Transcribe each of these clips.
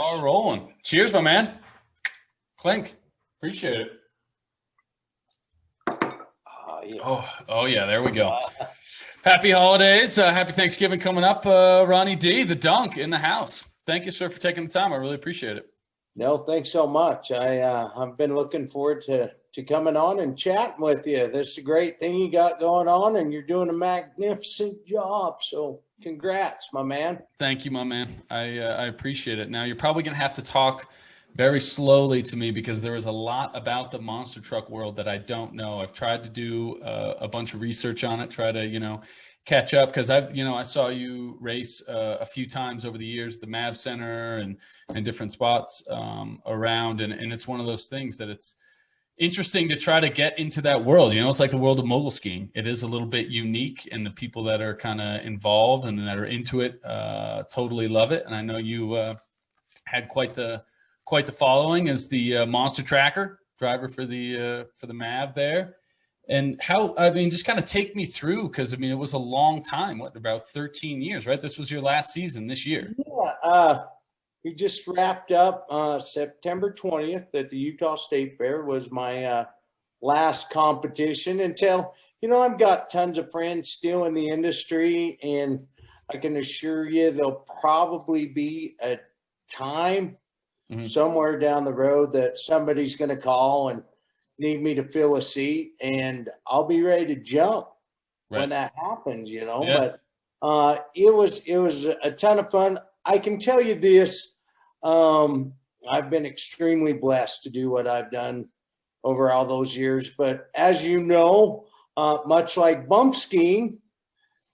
All rolling. Cheers, my man. Clink. Appreciate it. Yeah. Oh yeah, there we go. Happy holidays. Happy Thanksgiving coming up. Ronnie D, the Dunk in the house. Thank you, sir, for taking the time. I really appreciate it. No, thanks so much. I've been looking forward to coming on and chatting with you. This is a great thing you got going on, and you're doing a magnificent job. So congrats, my man. Thank you, my man. I appreciate it. Now, you're probably going to have to talk very slowly to me because there is a lot about the monster truck world that I don't know. I've tried to do a bunch of research on it, try to, catch up, because I saw you race a few times over the years, the MAV Center and different spots around. And it's one of those things that it's interesting to try to get into that world. It's like the world of mogul skiing. It is a little bit unique, and the people that are kind of involved and that are into it totally love it. And I know you had quite the following as the monster tracker driver for the MAV there. And just kind of take me through, because it was a long time, about 13 years, right? This was your last season this year. Yeah, we just wrapped up September 20th at the Utah State Fair was my last competition until, I've got tons of friends still in the industry, and I can assure you there'll probably be a time somewhere down the road that somebody's going to call and need me to fill a seat, and I'll be ready to jump when that happens, Yeah. But it was a ton of fun. I can tell you this, I've been extremely blessed to do what I've done over all those years, but as you know, much like bump skiing,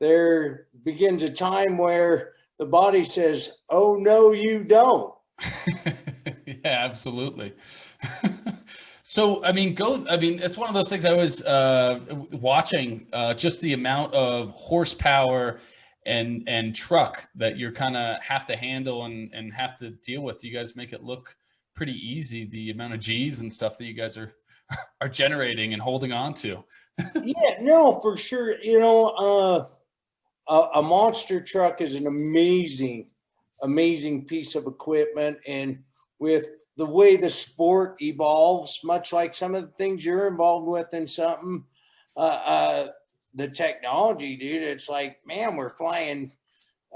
there begins a time where the body says, oh no, you don't. Yeah, absolutely. So, it's one of those things I was watching, just the amount of horsepower and truck that you're kind of have to handle and have to deal with. You guys make it look pretty easy, the amount of G's and stuff that you guys are generating and holding on to. Yeah, no, for sure. A monster truck is an amazing piece of equipment, and with the way the sport evolves, much like some of the things you're involved with in something, the technology, dude, it's like, man, we're flying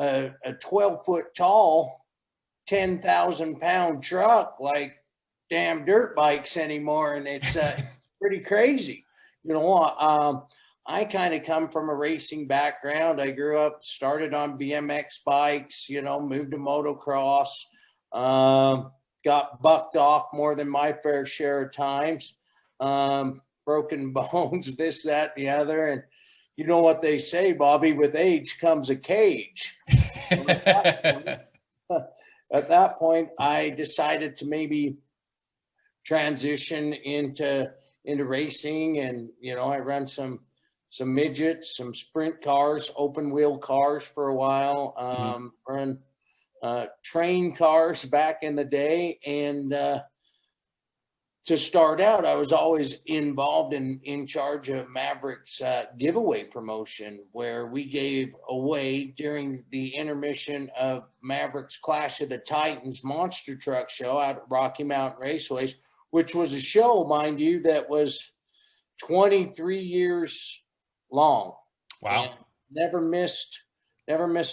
a 12-foot tall, 10,000-pound truck like damn dirt bikes anymore, and it's pretty crazy. I kind of come from a racing background. I grew up, started on BMX bikes, moved to motocross, got bucked off more than my fair share of times, broken bones, this, that, and the other. And you know what they say, Bobby, with age comes a cage. At that point, I decided to maybe transition into racing, and I run some midgets, some sprint cars, open wheel cars for a while, run train cars back in the day. And to start out, I was always involved in charge of Maverick's giveaway promotion, where we gave away during the intermission of Maverick's Clash of the Titans monster truck show out at Rocky Mountain Raceways, which was a show, mind you, that was 23 years long. Wow. And never missed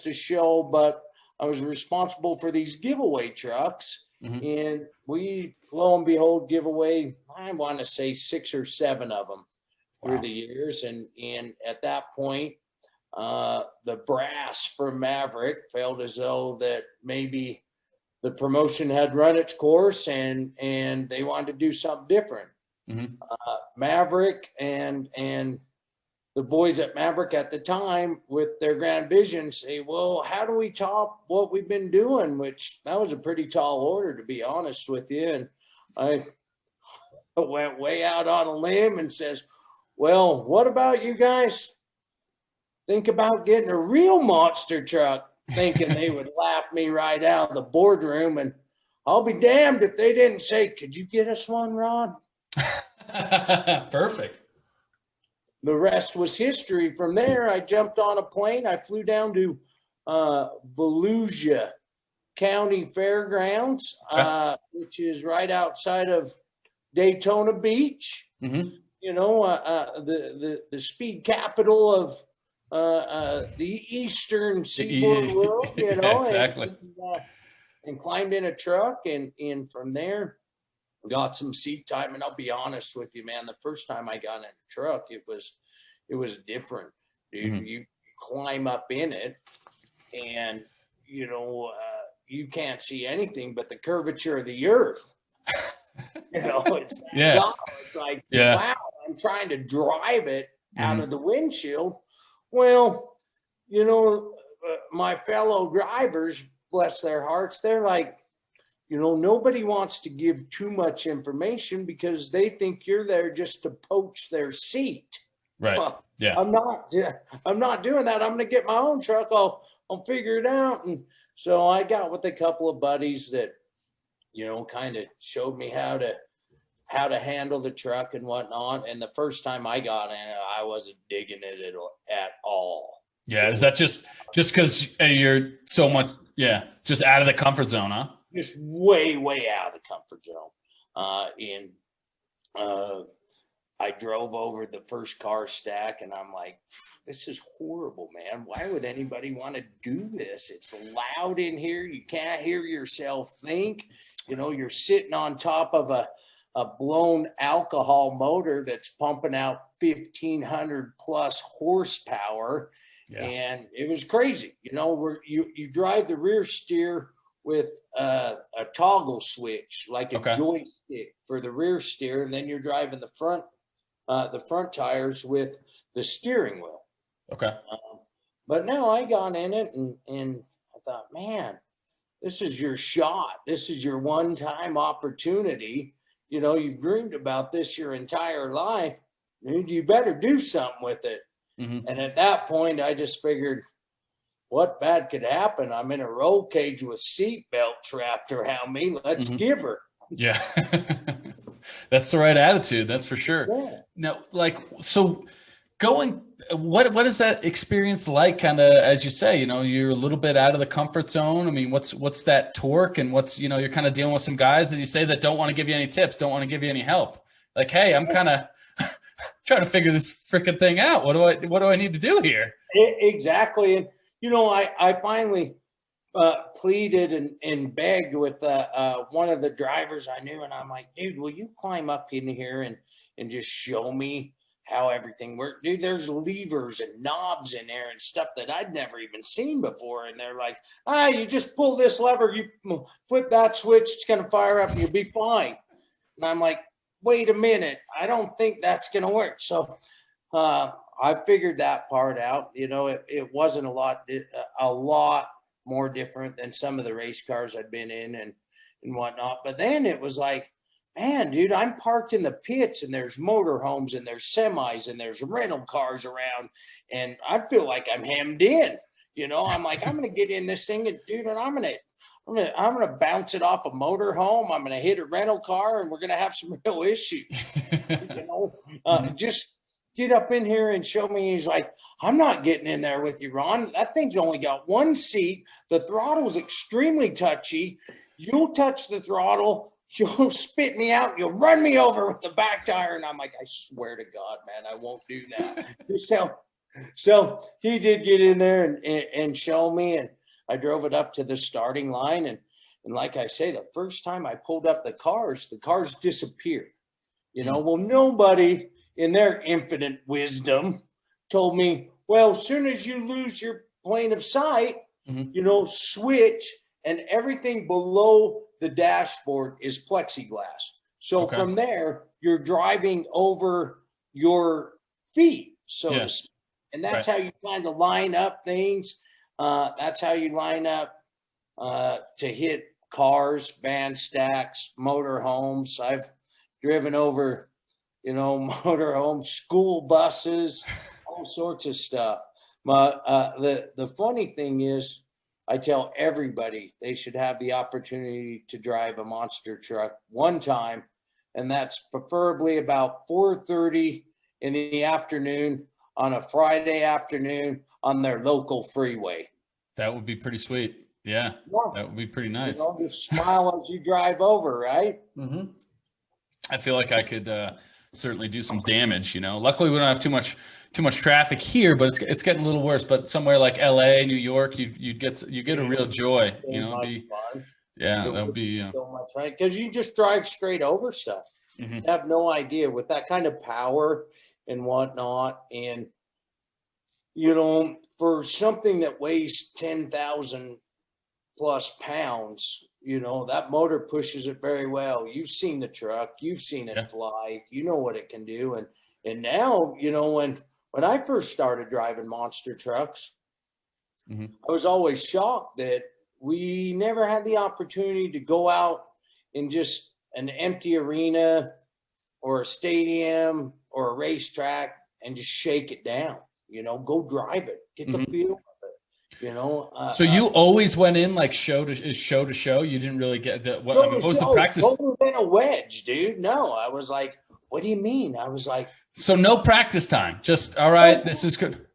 a show, but I was responsible for these giveaway trucks. And we, lo and behold, give away, I want to say 6 or 7 of them through the years. And at that point, the brass for Maverick felt as though that maybe the promotion had run its course, and they wanted to do something different. Maverick and the boys at Maverick at the time, with their grand vision, say, well, how do we top what we've been doing? Which that was a pretty tall order, to be honest with you. And I went way out on a limb and says, well, what about you guys think about getting a real monster truck? Thinking they would laugh me right out of the boardroom, and I'll be damned if they didn't say, could you get us one, Ron? Perfect. The rest was history. From there, I jumped on a plane. I flew down to Volusia, County Fairgrounds, which is right outside of Daytona Beach. Mm-hmm. You know, the speed capital of the eastern seaboard world. You know, exactly. And climbed in a truck, and from there got some seat time. And I'll be honest with you, man, the first time I got in a truck, it was different, dude. Mm-hmm. You climb up in it, and you know, you can't see anything but the curvature of the earth. You know, it's like, wow, I'm trying to drive it out of the windshield. Well, you know, my fellow drivers, bless their hearts, they're like, you know, nobody wants to give too much information because they think you're there just to poach their seat. Right. Well, I'm not doing that. I'm going to get my own truck. I'll figure it out. And so I got with a couple of buddies that, you know, kind of showed me how to handle the truck and whatnot. And the first time I got in it, I wasn't digging it at all. Yeah. Is that just because you're so much, just out of the comfort zone, huh? Just way, way out of the comfort zone. I drove over the first car stack, and I'm like, this is horrible, man. Why would anybody want to do this? It's loud in here. You can't hear yourself think. You know, you're sitting on top of a blown alcohol motor that's pumping out 1,500 plus horsepower. Yeah. And it was crazy. You know, where you drive the rear steer with a toggle switch, like a joystick for the rear steer, and then you're driving the front tires with the steering wheel. Okay. But no, I got in it, and I thought, man, this is your shot. This is your one-time opportunity. You know, you've dreamed about this your entire life. Dude, you better do something with it. Mm-hmm. And at that point, I just figured, what bad could happen? I'm in a roll cage with seatbelt wrapped around me. Let's give her. Yeah. That's the right attitude. That's for sure. Yeah. Now, so what is that experience like? Kind of, as you say, you know, you're a little bit out of the comfort zone. I mean, what's that torque, and you know, you're kind of dealing with some guys, as you say, that don't want to give you any tips, don't want to give you any help. Like, hey, I'm kind of trying to figure this freaking thing out. What do I need to do here? Exactly. And, you know, I finally pleaded and begged with one of the drivers I knew, and I'm like, dude, will you climb up in here and just show me how everything works? Dude, there's levers and knobs in there and stuff that I'd never even seen before. And they're like, you just pull this lever, you flip that switch, it's going to fire up and you'll be fine. And I'm like, wait a minute, I don't think that's going to work. So I figured that part out. You know, it wasn't a lot more different than some of the race cars I'd been in and whatnot. But then it was like, man, dude, I'm parked in the pits, and there's motorhomes, and there's semis, and there's rental cars around, and I feel like I'm hemmed in. You know, I'm like, I'm gonna get in this thing, and dude, and I'm gonna bounce it off a motorhome. I'm gonna hit a rental car, and we're gonna have some real issues. You know, just get up in here and show me. He's like, I'm not getting in there with you, Ron. That thing's only got one seat. The throttle's extremely touchy. You'll touch the throttle, you'll spit me out, you'll run me over with the back tire. And I'm like, I swear to God, man, I won't do that. So he did get in there and show me, and I drove it up to the starting line. And like I say, the first time I pulled up the cars disappeared. You know, well, nobody in their infinite wisdom told me, well, as soon as you lose your plane of sight, you know, switch, and everything below the dashboard is plexiglass. So from there, you're driving over your feet. So and that's how you kind of line up things. That's how you line up to hit cars, van stacks, motorhomes. I've driven over, you know, motorhomes, school buses, all sorts of stuff. The funny thing is, I tell everybody they should have the opportunity to drive a monster truck one time, and that's preferably about 4:30 in the afternoon on a Friday afternoon on their local freeway. That would be pretty sweet. Yeah, Yeah. that would be pretty nice. Just smile as you drive over, right? Mm-hmm. I feel like I could certainly do some damage. Luckily we don't have too much traffic here, but it's getting a little worse. But somewhere like L.A., New York, you get a real joy. So much fun. Yeah, It that would would be. so much fun because you just drive straight over stuff. Mhm. You have no idea with that kind of power and whatnot. And for something that weighs 10,000 plus pounds, that motor pushes it very well. You've seen the truck, you've seen it fly, you know what it can do. And now, when I first started driving monster trucks, Mm-hmm. I was always shocked that we never had the opportunity to go out in just an empty arena or a stadium or a racetrack and just shake it down, go drive it, get the feel of it, So you always went in like show to show. You didn't really get what was the practice? Totally been a wedge, dude. No, I was like, what do you mean? I was like, so no practice time. Just all right. This is good.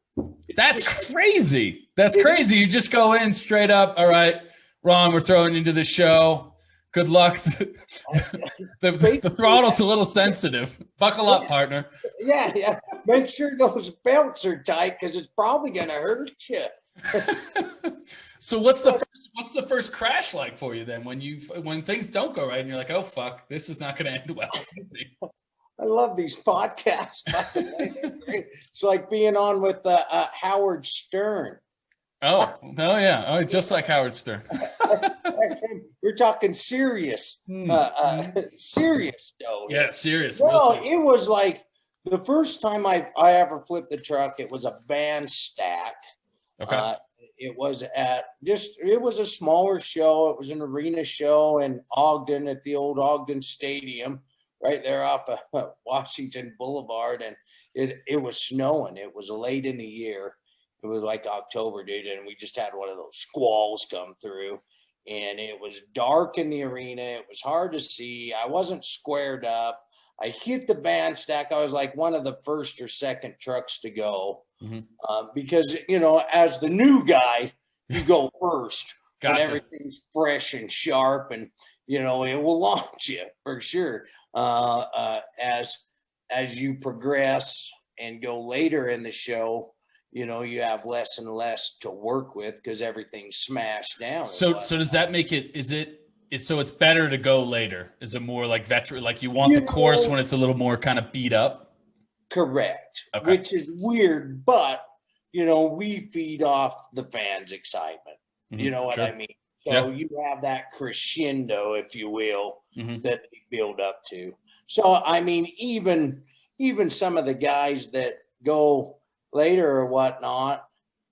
That's crazy. That's crazy. You just go in straight up. All right, Ron, we're throwing into the show. Good luck. The throttle's a little sensitive. Buckle up, partner. Yeah. Make sure those belts are tight because it's probably gonna hurt you. So what's the first crash like for you then when things don't go right and you're like, oh fuck, this is not going to end well? I love these podcasts. It's like being on with Howard Stern. Oh yeah, just like Howard Stern. We're talking serious, serious though. Yeah, serious. No, it was like the first time I ever flipped the truck. It was a band stack. Okay. It was a smaller show. It was an arena show in Ogden at the old Ogden Stadium, right there off of Washington Boulevard. And it was snowing. It was late in the year. It was like October, dude. And we just had one of those squalls come through. And it was dark in the arena. It was hard to see. I wasn't squared up. I hit the band stack. I was like one of the first or second trucks to go. Because, as the new guy, you go first. Gotcha. When everything's fresh and sharp and, it will launch you for sure. As you progress and go later in the show, you have less and less to work with because everything's smashed down. So does that make so it's better to go later? Is it more like veteran, like you want the course when it's a little more kind of beat up? Correct. Okay. Which is weird, but we feed off the fans' excitement. You know what I mean? So you have that crescendo, if you will, that they build up to. So I mean, even some of the guys that go later or whatnot,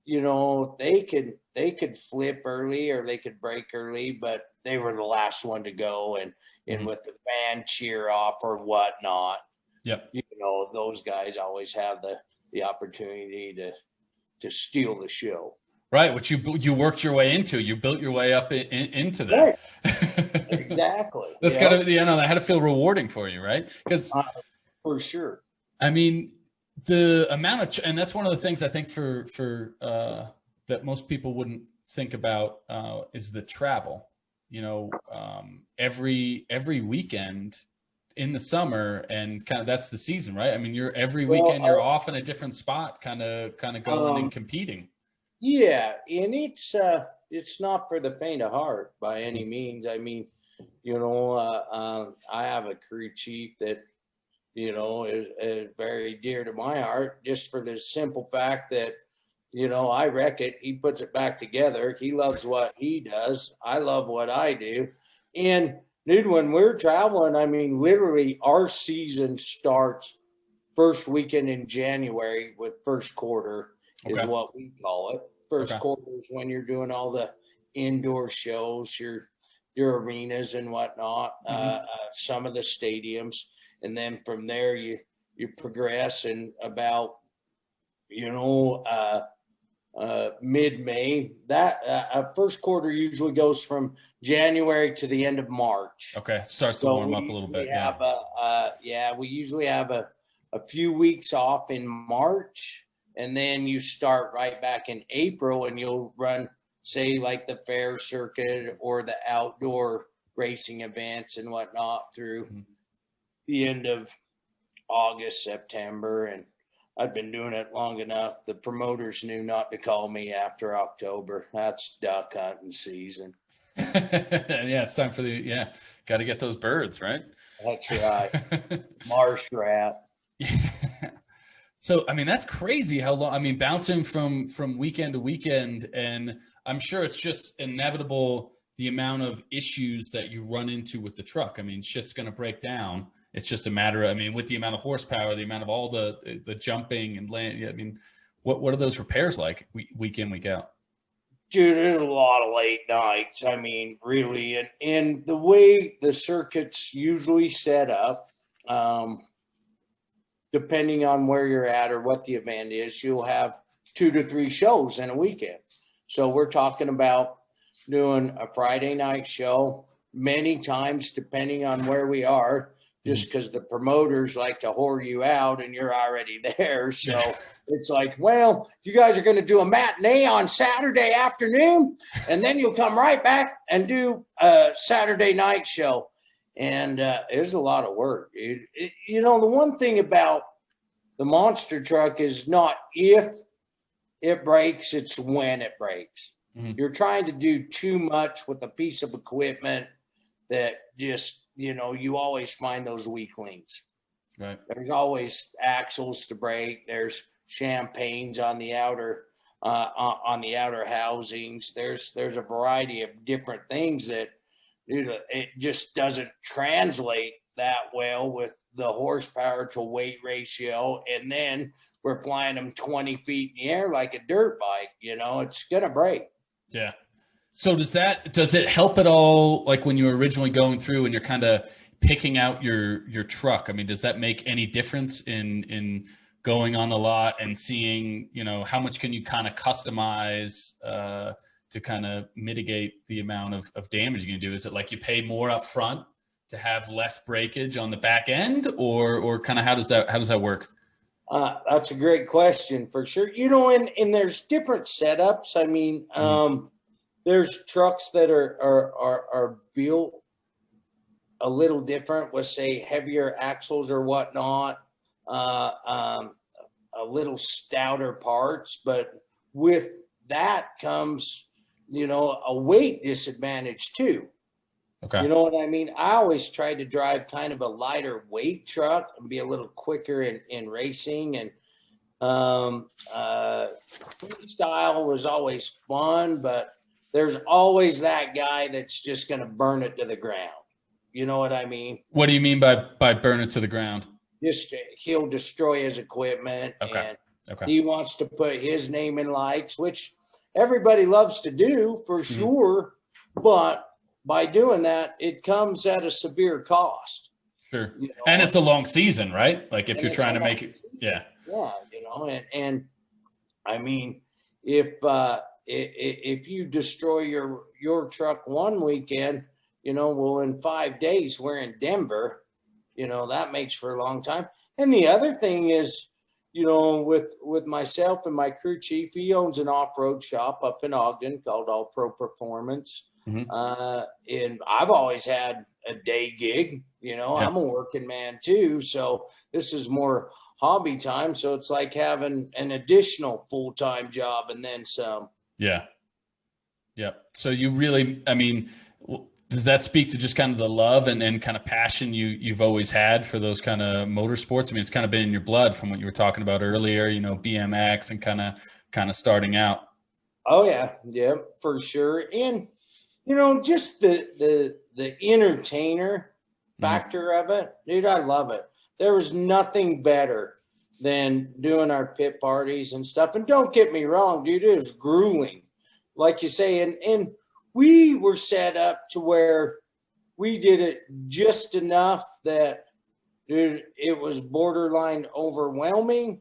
they could flip early or they could break early, but they were the last one to go and with the band cheer off or whatnot. Yep. Those guys always have the opportunity to steal the show. Right, which you worked your way into. You built your way up into that. Right. Exactly. That's gotta that had to feel rewarding for you, right? Because for sure. I mean, the amount of and that's one of the things I think for that most people wouldn't think about is the travel. Every weekend in the summer, and kind of that's the season, right? I mean, you're every weekend you're off in a different spot, kind of going and competing. Yeah, and it's not for the faint of heart by any means. I mean, I have a crew chief that is very dear to my heart, just for the simple fact that I wreck it, he puts it back together. He loves what he does. I love what I do, and dude, when we're traveling, I mean, literally our season starts first weekend in January with first quarter is what we call it. First quarter is when you're doing all the indoor shows, your arenas and whatnot, some of the stadiums. And then from there, you progress, and about, mid-May, that first quarter usually goes from January to the end of March. Okay, starts to warm up a little bit. We usually have a few weeks off in March, and then you start right back in April, and you'll run say like the fair circuit or the outdoor racing events and whatnot through the end of August, September. And I've been doing it long enough. The promoters knew not to call me after October. That's duck hunting season. Yeah, it's time for got to get those birds, right? That's right. Marsh rat. So, I mean, that's crazy how long, I mean, bouncing from weekend to weekend, and I'm sure it's just inevitable the amount of issues that you run into with the truck. I mean, shit's going to break down. It's just a matter of, I mean, with the amount of horsepower, the amount of all the jumping and land. I mean, what are those repairs like week in, week out? Dude, there's a lot of late nights. I mean, really, and the way the circuit's usually set up, depending on where you're at or what the event is, you'll have 2 to 3 shows in a weekend. So we're talking about doing a Friday night show many times, depending on where we are, just because the promoters like to whore you out and you're already there. So it's like, well, you guys are going to do a matinee on Saturday afternoon, and then you'll come right back and do a Saturday night show. And there's a lot of work, dude. You know, the one thing about the monster truck is not if it breaks, it's when it breaks. You're trying to do too much with a piece of equipment that just, you know, you always find those weak links. Right. There's always axles to break. There's champagnes on the outer housings. There's a variety of different things that, dude, it just doesn't translate that well with the horsepower to weight ratio. And then we're flying them 20 feet in the air like a dirt bike. You know, it's gonna break. Yeah. So does it help at all, like when you were originally going through and you're kind of picking out your truck? I mean, does that make any difference in going on the lot and seeing, you know, how much can you kind of customize to kind of mitigate the amount of damage you can do? Is it like you pay more up front to have less breakage on the back end, or kind of how does that work? That's a great question for sure. You know, and there's different setups. I mean, there's trucks that are built a little different with, say, heavier axles or whatnot, a little stouter parts, but with that comes, you know, a weight disadvantage too. Okay. You know what I mean? I always try to drive kind of a lighter weight truck and be a little quicker in racing. And freestyle was always fun, but there's always that guy that's just going to burn it to the ground. You know what I mean? What do you mean by burn it to the ground? Just he'll destroy his equipment. Okay. And he wants to put his name in lights, which everybody loves to do for sure. But by doing that, it comes at a severe cost. Sure. You know? And it's a long season, right? Like if you're trying to make it, yeah. Yeah, you know, and I mean, if you destroy your truck one weekend, you know, well, in 5 days we're in Denver, you know, that makes for a long time. And the other thing is, you know, with myself and my crew chief, he owns an off-road shop up in Ogden called All Pro Performance. And I've always had a day gig, you know, I'm a working man too. So this is more hobby time. So it's like having an additional full-time job and then some. Yeah. Yeah. So you really, I mean, does that speak to just kind of the love and kind of passion you've always had for those kind of motorsports? I mean, it's kind of been in your blood from what you were talking about earlier, you know, BMX and kind of starting out. Oh yeah. Yeah, for sure. And, you know, just the entertainer factor of it, dude, I love it. There was nothing better than doing our pit parties and stuff. And don't get me wrong, dude, it was grueling, like you say. And we were set up to where we did it just enough that, dude, it was borderline overwhelming,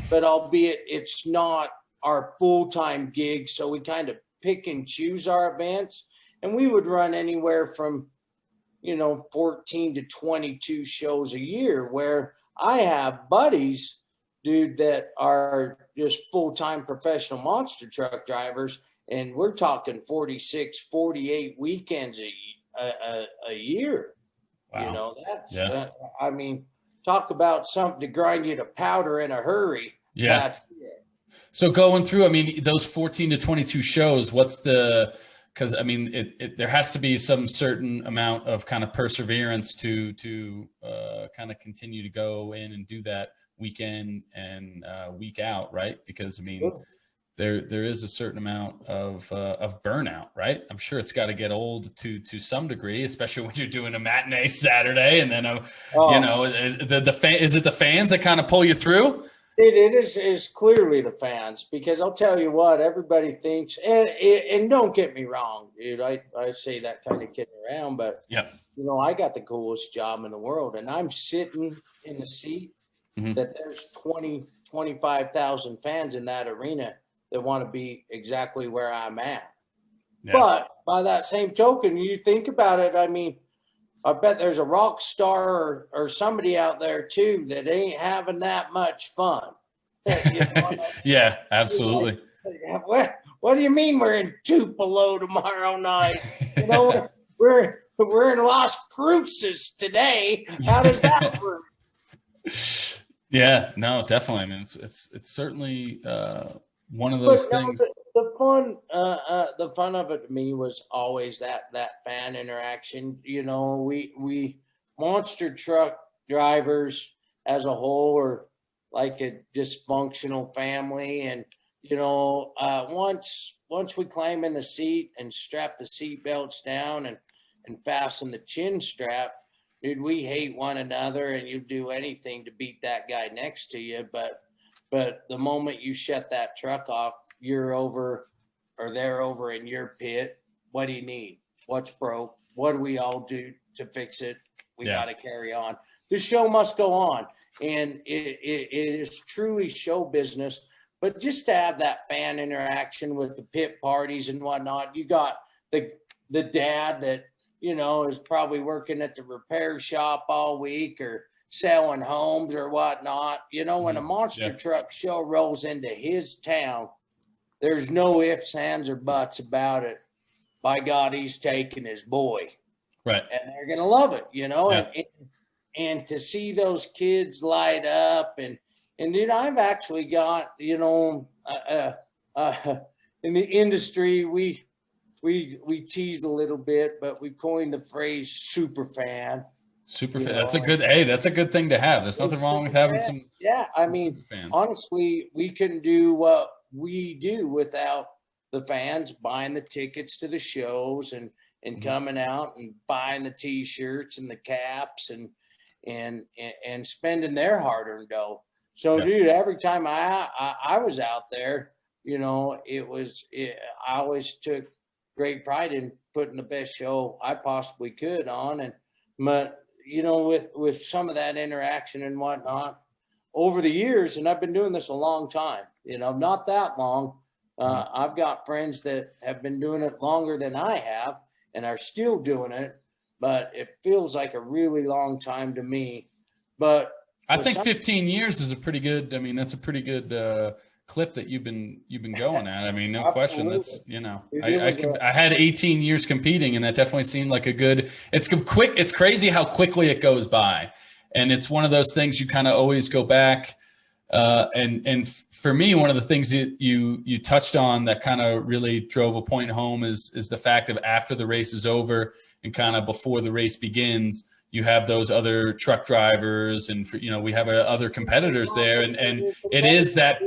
but albeit it's not our full-time gig. So we kind of pick and choose our events. And we would run anywhere from, you know, 14 to 22 shows a year, where I have buddies, dude, that are just full-time professional monster truck drivers, and we're talking 46, 48 weekends a year. Wow. You know, that's, Yeah. I mean, talk about something to grind you to powder in a hurry. Yeah. That's it. So going through, I mean, those 14 to 22 shows, what's because I mean, there has to be some certain amount of kind of perseverance to kind of continue to go in and do that week in and week out, right? Because I mean, there is a certain amount of burnout, right? I'm sure it's got to get old to some degree, especially when you're doing a matinee Saturday, and then you know, is it the fans that kind of pull you through? It is clearly the fans, because I'll tell you what, everybody thinks, and don't get me wrong, dude, I say that kind of kidding around, but yeah, you know, I got the coolest job in the world, and I'm sitting in the seat that there's 25,000 fans in that arena that want to be exactly where I'm at. Yeah. But by that same token, you think about it, I mean, I bet there's a rock star or somebody out there too that ain't having that much fun. You know? Yeah, absolutely. Like, what do you mean we're in Tupelo tomorrow night? You know, we're in Las Cruces today. How does that work? Yeah, no, definitely. I mean, it's certainly one of those things. The fun of it to me was always that fan interaction. You know, we monster truck drivers as a whole are like a dysfunctional family, and you know, once we climb in the seat and strap the seat belts down and fasten the chin strap, dude, we hate one another, and you do anything to beat that guy next to you. But the moment you shut that truck off, you're over, or they're over in your pit. What do you need? What's broke? What do we all do to fix it? We got to carry on. The show must go on. And it is truly show business. But just to have that fan interaction with the pit parties and whatnot, you got the dad that, you know, is probably working at the repair shop all week or selling homes or whatnot. You know, when a monster truck show rolls into his town, there's no ifs, ands, or buts about it. By God, he's taking his boy. Right. And they're going to love it, you know, and to see those kids light up and dude, I've actually got, you know, in the industry, we tease a little bit, but we coined the phrase super fan. Super fan. That's a good, that's a good thing to have. There's nothing wrong with having some. Yeah. I mean, honestly, we couldn't do what we do without the fans buying the tickets to the shows and coming out and buying the t-shirts and the caps and spending their hard-earned dough. So dude, every time I was out there, you know, I always took great pride in putting the best show I possibly could on. But you know, with some of that interaction and whatnot over the years, and I've been doing this a long time, you know, not that long. I've got friends that have been doing it longer than I have and are still doing it, but it feels like a really long time to me. But I think 15 years is a pretty good, I mean, that's a pretty good clip that you've been going at. I mean, no question. That's, you know, I had 18 years competing, and that definitely seemed like a good, it's quick. It's crazy how quickly it goes by. And it's one of those things you kind of always go back. And for me, one of the things that you touched on that kind of really drove a point home is the fact of after the race is over and kind of before the race begins, you have those other truck drivers and, you know, we have other competitors there, and it is that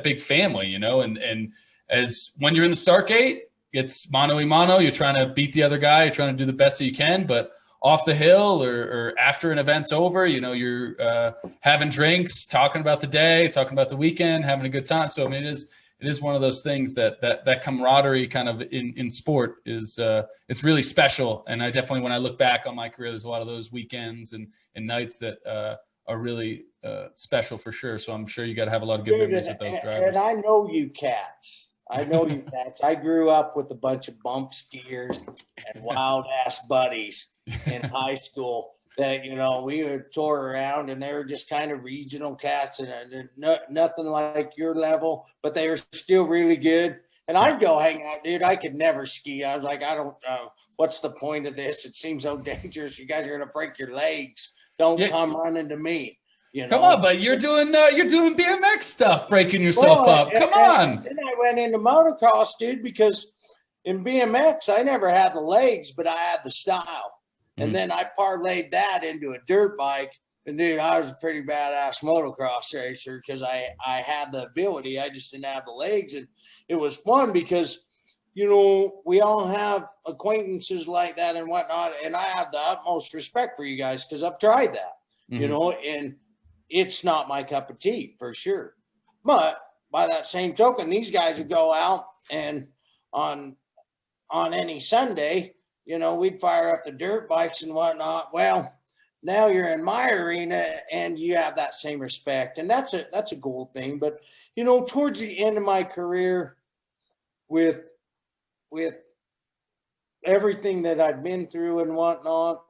big family, you know, and as when you're in the start gate, it's mano a mano, you're trying to beat the other guy, you're trying to do the best that you can, but off the hill or after an event's over, you know, you're having drinks, talking about the day, talking about the weekend, having a good time. So, I mean, it is one of those things that camaraderie kind of in sport is it's really special. And I definitely, when I look back on my career, there's a lot of those weekends and nights that are really special for sure. So I'm sure you got to have a lot of good memories with those drivers. And I know you cats. I grew up with a bunch of bump skiers and wild ass buddies in high school that, you know, we would tour around, and they were just kind of regional cats and nothing like your level, but they were still really good. And I'd go hang out, dude. I could never ski. I was like, I don't know. What's the point of this? It seems so dangerous. You guys are going to break your legs. Don't come running to me. You know? Come on, but you're doing BMX stuff, breaking yourself up. Come on. Then I went into motocross, dude, because in BMX, I never had the legs, but I had the style. And then I parlayed that into a dirt bike. And, dude, I was a pretty badass motocross racer because I had the ability. I just didn't have the legs. And it was fun because, you know, we all have acquaintances like that and whatnot. And I have the utmost respect for you guys because I've tried that, you know, and it's not my cup of tea for sure. But by that same token, these guys would go out and on any Sunday, you know, we'd fire up the dirt bikes and whatnot. Well, now you're in my arena and you have that same respect. And that's a cool thing. But, you know, towards the end of my career with everything that I've been through and whatnot,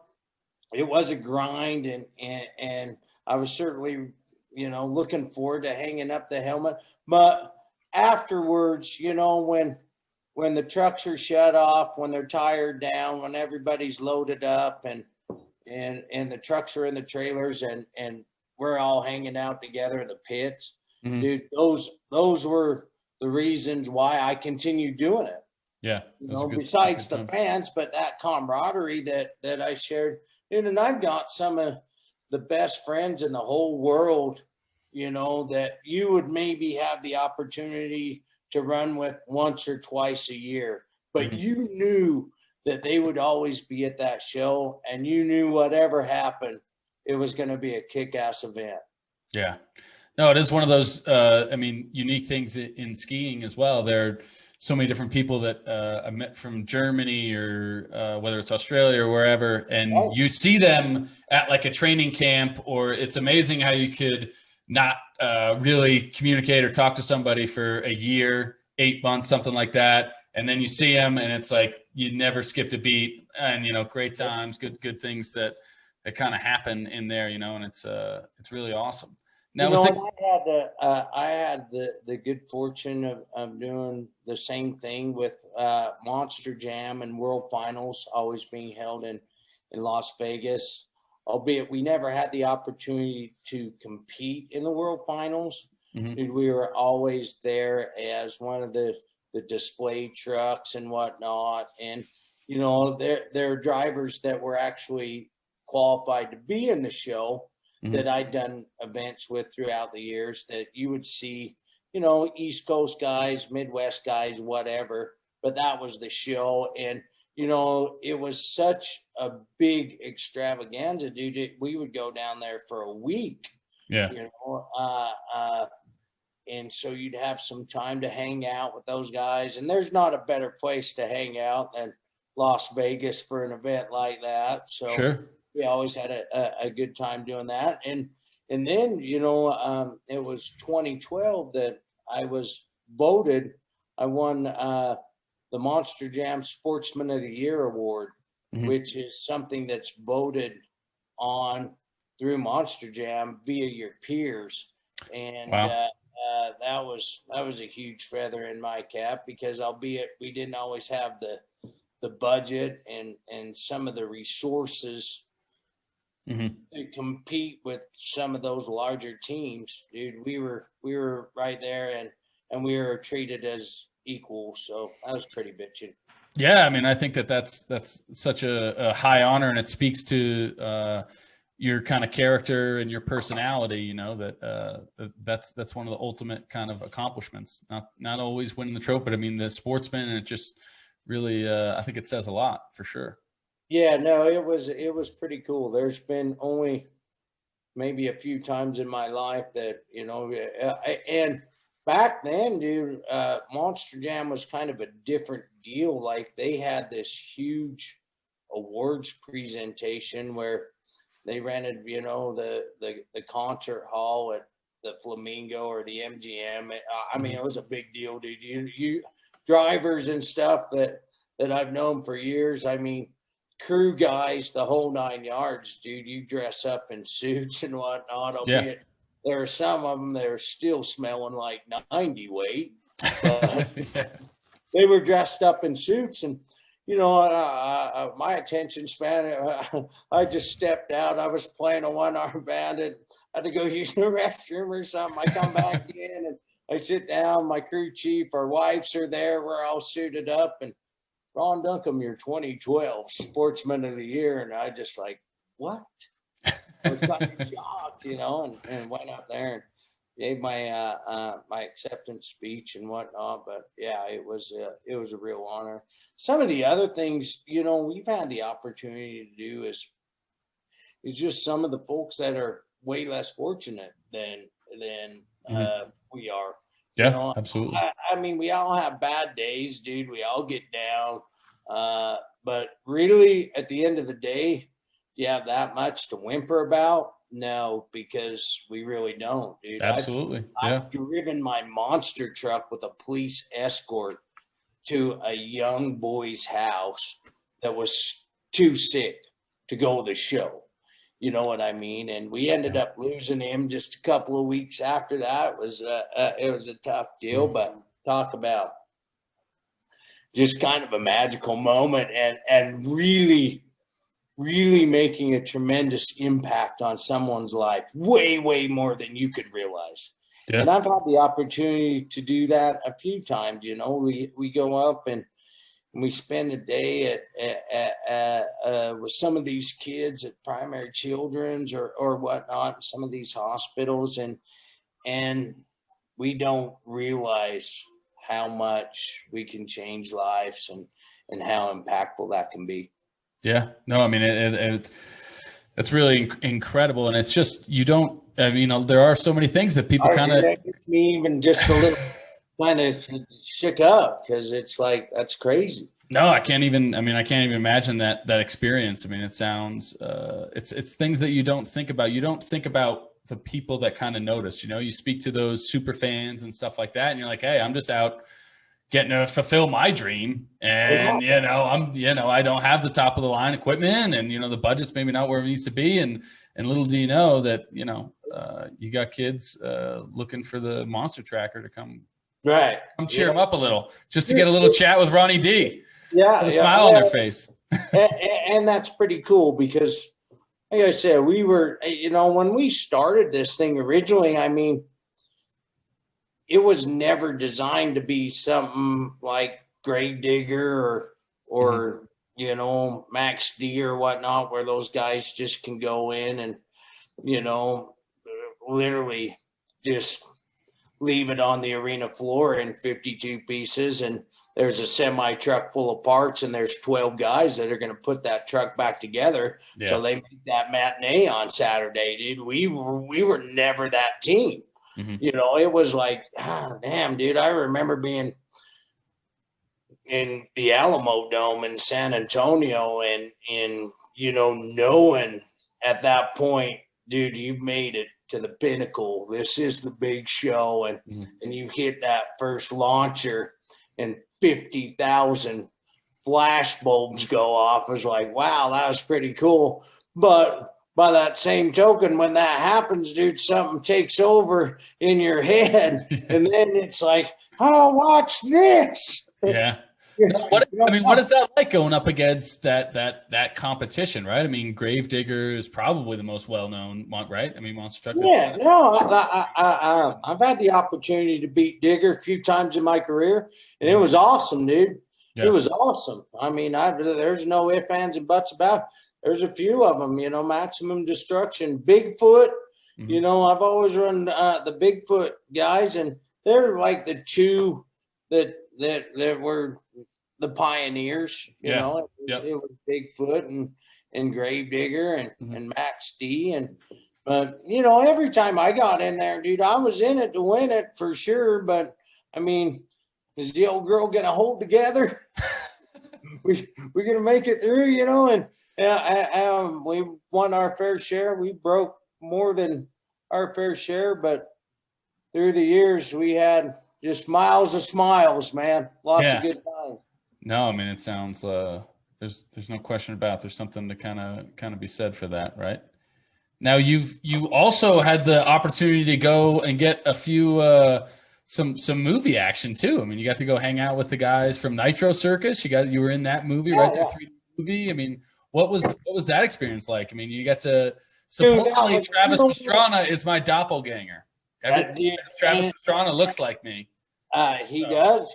it was a grind and I was certainly, you know, looking forward to hanging up the helmet. But afterwards, you know, when the trucks are shut off, when they're tired down, when everybody's loaded up and the trucks are in the trailers and we're all hanging out together in the pits, dude, those were the reasons why I continued doing it. Yeah. You know, besides the fans, but that camaraderie that I shared, dude, and I've got some of the best friends in the whole world, you know, that you would maybe have the opportunity to run with once or twice a year, but you knew that they would always be at that show and you knew whatever happened, it was going to be a kick-ass event. Yeah. No, it is one of those, I mean, unique things in skiing as well. There are so many different people that I met from Germany or whether it's Australia or wherever, and you see them at like a training camp, or it's amazing how you could not really communicate or talk to somebody for a year, 8 months, something like that. And then you see them and it's like, you never skipped a beat and, you know, great times, good things that kind of happen in there, you know, and it's really awesome. Now, you know, I had the good fortune of doing the same thing with Monster Jam and World Finals always being held in Las Vegas, albeit we never had the opportunity to compete in the World Finals. Dude, we were always there as one of the display trucks and whatnot. And, you know, there are drivers that were actually qualified to be in the show that I'd done events with throughout the years that you would see, you know, East Coast guys, Midwest guys, whatever, but that was the show. And, you know, it was such a big extravaganza, dude. We would go down there for a week, you know, and so you'd have some time to hang out with those guys. And there's not a better place to hang out than Las Vegas for an event like that. So sure. We always had a good time doing that. And then, you know, it was 2012 that I was voted. I won the Monster Jam Sportsman of the Year award, which is something that's voted on through Monster Jam via your peers. And that was a huge feather in my cap because albeit we didn't always have the budget and some of the resources to compete with some of those larger teams, dude, we were right there and we were treated as equals. So that was pretty bitchin'. Yeah. I mean, I think that's such a high honor, and it speaks to your kind of character and your personality, you know, that's one of the ultimate kind of accomplishments, not always winning the trophy, but I mean, the Sportsman, and it just really, I think it says a lot for sure. Yeah, no, it was pretty cool. There's been only maybe a few times in my life that, you know, and back then, dude, Monster Jam was kind of a different deal. Like they had this huge awards presentation where they rented, you know, the concert hall at the Flamingo or the MGM. I mean, it was a big deal, dude. You drivers and stuff that I've known for years. I mean, crew guys, the whole 9 yards, dude. You dress up in suits and whatnot. Albeit there are some of them that are still smelling like 90 weight. But, they were dressed up in suits, and my attention span, I just stepped out. I was playing a one-arm band and I had to go use the restroom or something. I come back in and I sit down. My crew chief, our wives are there. We're all suited up, and Ron Duncombe, your 2012 Sportsman of the Year. And I just like, what? I was kind of shocked, and went up there and gave my my acceptance speech and whatnot. But yeah, it was a real honor. Some of the other things, we've had the opportunity to do is just some of the folks that are way less fortunate than we are. Yeah, absolutely. I mean, we all have bad days, dude. We all get down. But really, at the end of the day, do you have that much to whimper about? No, because we really don't, dude. Absolutely. I've driven my monster truck with a police escort to a young boy's house that was too sick to go to the show. You know what I mean? And we ended up losing him just a couple of weeks after that. It was a tough deal, but talk about just kind of a magical moment and really, really making a tremendous impact on someone's life, way, way more than you could realize. Yeah. And I've had the opportunity to do that a few times. We go up and we spend a day at with some of these kids at Primary Children's or whatnot, some of these hospitals, and we don't realize how much we can change lives and how impactful that can be. Yeah, no, I mean, it's really incredible. And it's just, there are so many things that people kind of, makes me even just a little kind of shook up, because it's like, that's crazy. No, I can't even imagine that experience. I mean, it sounds, it's things that you don't think about. You don't think about the people that kind of notice, you speak to those super fans and stuff like that. And you're like, hey, I'm just out getting to fulfill my dream. And, I don't have the top of the line equipment, and, the budget's maybe not where it needs to be. And little do you know that, you got kids looking for the monster tracker to come cheer them up a little, just to get a little chat with Ronnie D. Yeah. Put a smile on their face. and that's pretty cool, because like I said, we were, when we started this thing originally, I mean, it was never designed to be something like Gravedigger or Max D or whatnot, where those guys just can go in and, literally just leave it on the arena floor in 52 pieces. And there's a semi truck full of parts, and there's 12 guys that are going to put that truck back together. Yeah. So they make that matinee on Saturday, dude. We were never that team. Mm-hmm. It was like, damn, dude, I remember being in the Alamo Dome in San Antonio and knowing at that point, dude, you've made it to the pinnacle. This is the big show. And you hit that first launcher and 50,000 flash bulbs go off. I was like, wow, that was pretty cool. But by that same token, when that happens, dude, something takes over in your head, and then it's like, oh, watch this. Yeah. What is that like going up against that competition, right? I mean, Gravedigger is probably the most well-known, right? I mean, monster truck. Yeah, no, I've had the opportunity to beat Digger a few times in my career, and it was awesome, dude. Yeah. It was awesome. I mean, there's no ifs, ands, and buts about it. There's a few of them, Maximum Destruction, Bigfoot. Mm-hmm. I've always run the Bigfoot guys, and they're like the two that were the pioneers. It was Bigfoot and Gravedigger and Max D. But every time I got in there, dude, I was in it to win it for sure. But I mean, is the old girl gonna hold together? we're gonna make it through, and. We won our fair share. We broke more than our fair share, but through the years we had just miles of smiles, man. Lots of good times. No, I mean, it sounds there's no question about it. There's something to kind of be said for that, right? Now you also had the opportunity to go and get a few some movie action too. I mean, you got to go hang out with the guys from Nitro Circus. You were in that movie, right? There, 3D movie. I mean, what was that experience like? I mean, you got to supposedly Travis Pastrana is my doppelganger. Travis Pastrana looks like me. He does,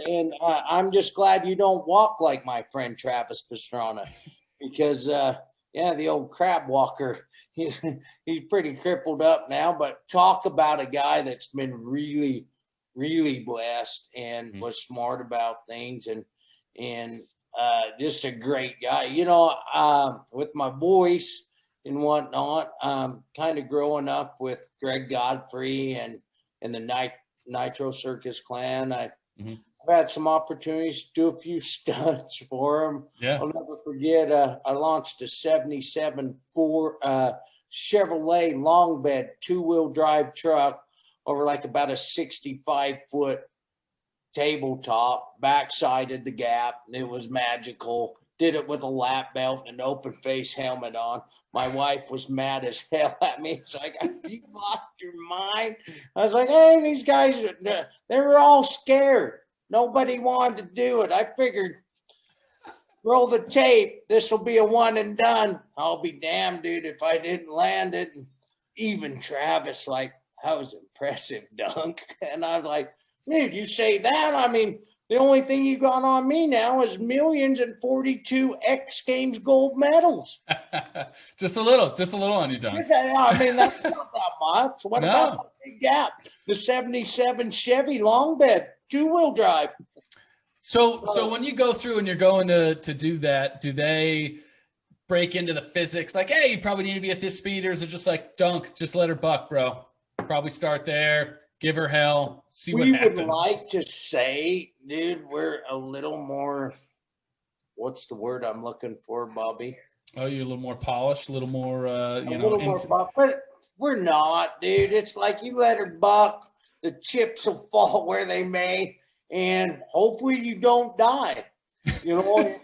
and I'm just glad you don't walk like my friend Travis Pastrana, because the old crab walker, he's pretty crippled up now. But talk about a guy that's been really, really blessed and was smart about things, and just a great guy. You know, with my voice and whatnot, kind of growing up with Greg Godfrey and the Nitro Circus clan. I've had some opportunities to do a few stunts for him. Yeah. I'll never forget, I launched a 77 Chevrolet long bed 2-wheel drive truck over like about a 65-foot tabletop, backsided the gap. It was magical. Did it with a lap belt and an open face helmet on. My wife was mad as hell at me. It's like, you lost your mind. I was like, hey, these guys, they were all scared. Nobody wanted to do it. I figured, roll the tape. This will be a one and done. I'll be damned, dude, if I didn't land it. And even Travis, like, that was impressive, Dunk. And I was like, dude, you say that? I mean, the only thing you got on me now is millions and 42 X Games gold medals. just a little on you, Dunk. I mean, that's not that much. What about the big gap? The 77 Chevy long bed, 2-wheel drive. So when you go through and you're going to do that, do they break into the physics? Like, hey, you probably need to be at this speed, or is it just like, Dunk, just let her buck, bro? Probably start there. Give her hell. See what happens. We would like to say, dude, we're a little more. What's the word I'm looking for, Bobby? Oh, you're a little more polished, a little more, but we're not, dude. It's like you let her buck, the chips will fall where they may, and hopefully you don't die. You know,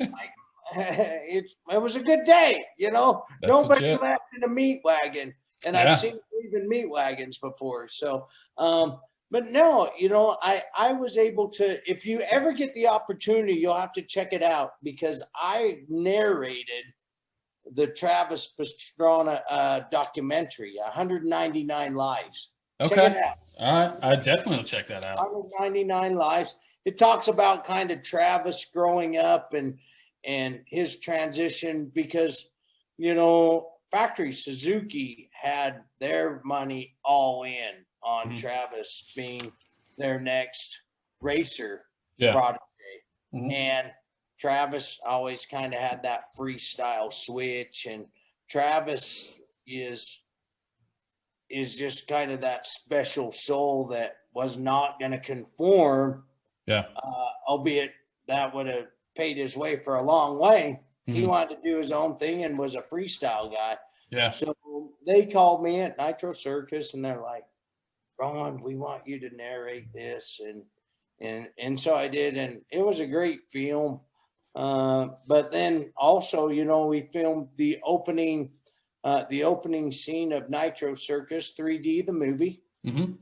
it was a good day. You know, nobody left in a meat wagon. And I've seen even meat wagons before. So, but no, you know, I was able to, if you ever get the opportunity, you'll have to check it out, because I narrated the Travis Pastrana documentary, 199 Lives. Okay. Check it out. All right. I definitely will check that out. 199 Lives. It talks about kind of Travis growing up and his transition, because, you know, Factory Suzuki had their money all in on Travis being their next racer protege. And Travis always kind of had that freestyle switch, and Travis is just kind of that special soul that was not going to conform. Yeah. Albeit that would have paid his way for a long way. He wanted to do his own thing and was a freestyle guy. Yeah. So they called me at Nitro Circus, and they're like, Ron, we want you to narrate this. And so I did, and it was a great film. But then also, you know, we filmed the opening scene of Nitro Circus 3D, the movie,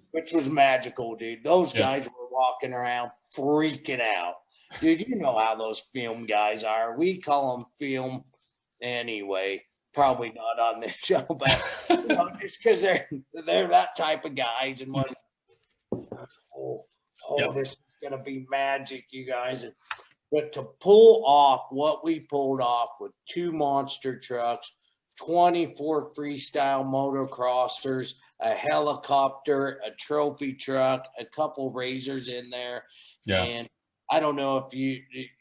which was magical, dude. Those guys were walking around freaking out. Dude, you know how those film guys are. We call them film anyway. Probably not on this show, but you know, just because they're that type of guys. And one, this is gonna be magic, you guys. But to pull off what we pulled off with 2 monster trucks, 24 freestyle motocrossers, a helicopter, a trophy truck, a couple razors in there, and I don't know if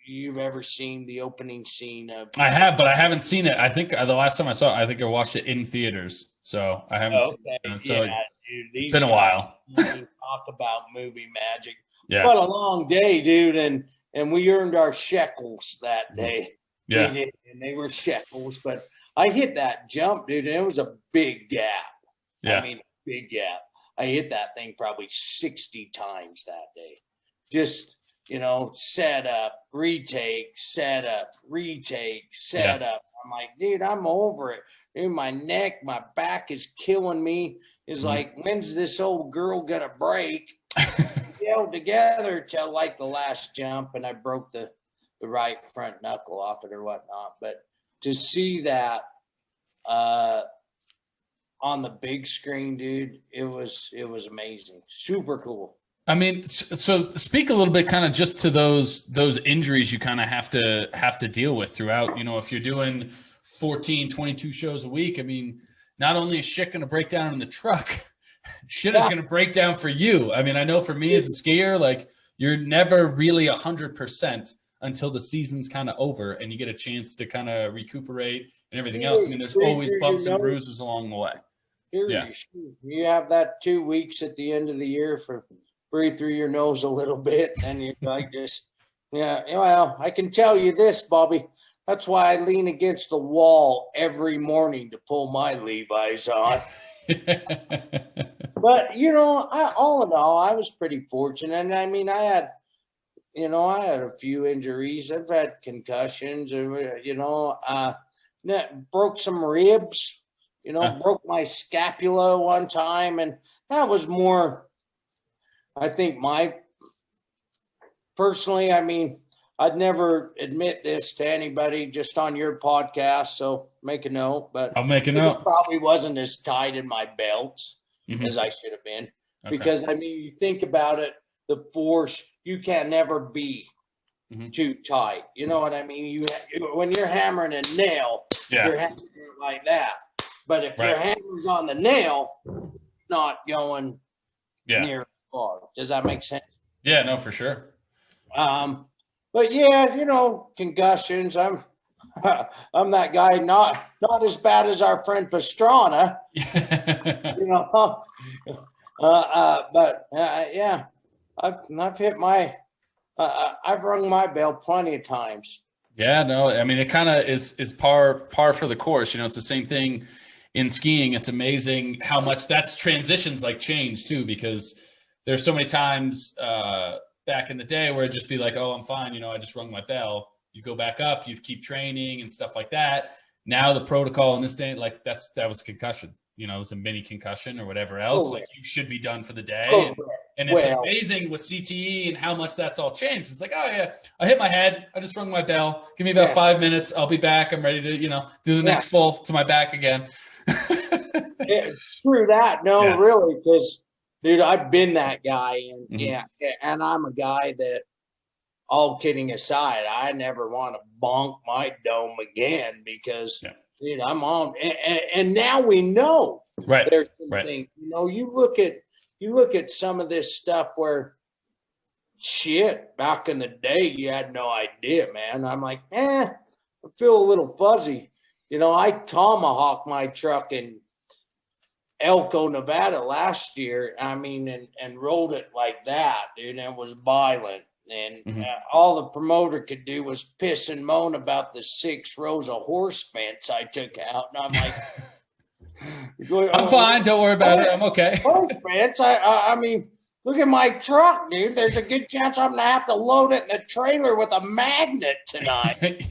you've ever seen the opening scene of. I have, but I haven't seen it. I think the last time I saw it, I think I watched it in theaters. So I haven't seen it. So dude, it's been a while. Talk about movie magic. Yeah. What a long day, dude. And we earned our shekels that day. Yeah. And they were shekels. But I hit that jump, dude, and it was a big gap. Yeah. I mean, big gap. I hit that thing probably 60 times that day. Just, you know, set up, retake, set up, retake, set up. I'm like, dude, I'm over it. Dude, my neck, my back is killing me. It's like, when's this old girl gonna break? held together till like the last jump, and I broke the right front knuckle off it or whatnot. But to see that on the big screen, dude, it was amazing. Super cool. I mean, so speak a little bit kind of just to those injuries you kind of have to deal with throughout, if you're doing 14, 22 shows a week. I mean, not only is shit going to break down in the truck, shit is going to break down for you. I mean, I know for me as a skier, like you're never really 100% until the season's kind of over and you get a chance to kind of recuperate and everything else. I mean, there's always bumps and bruises along the way. Yeah. You have that 2 weeks at the end of the year for breathe through your nose a little bit, and you're like just, well, I can tell you this, Bobby. That's why I lean against the wall every morning to pull my Levi's on. But, all in all, I was pretty fortunate. And I mean, I had a few injuries. I've had concussions, broke some ribs, broke my scapula one time. And that was more, I think personally, I mean, I'd never admit this to anybody just on your podcast, so make a note. But I'll make a note. It probably wasn't as tight in my belts as I should have been. Okay. Because, I mean, you think about it, the force, you can never be too tight. You know what I mean? When you're hammering a nail, you're hammering it like that. But if your hammer's on the nail, it's not going near far. Does that make sense? Yeah, no, for sure. But yeah, concussions. I'm that guy, not as bad as our friend Pastrana. But yeah, I've hit I've rung my bell plenty of times. Yeah, no, I mean, it kind of is par for the course. It's the same thing in skiing. It's amazing how much that's transitions like change too, because there's so many times back in the day where it'd just be like, oh, I'm fine. I just rung my bell. You go back up, you keep training and stuff like that. Now the protocol in this day, like that was a concussion. It was a mini concussion or whatever else. Like you should be done for the day. And it's amazing with CTE and how much that's all changed. It's like, oh yeah, I hit my head. I just rung my bell. Give me about 5 minutes. I'll be back. I'm ready to, do the next full to my back again. Screw that. No, really. Because dude, I've been that guy. And and I'm a guy that, all kidding aside, I never want to bonk my dome again because dude, I'm on. And now we know there's some things. You look at some of this stuff where shit, back in the day, you had no idea, man. I'm like, I feel a little fuzzy. I tomahawked my truck in Elko, Nevada last year. I mean, and rolled it like that, dude, and it was violent. And all the promoter could do was piss and moan about the 6 rows of horse fence I took out. And I'm like, I'm fine. Don't worry about it. I'm okay. Horse fence? I mean, look at my truck, dude. There's a good chance I'm going to have to load it in the trailer with a magnet tonight.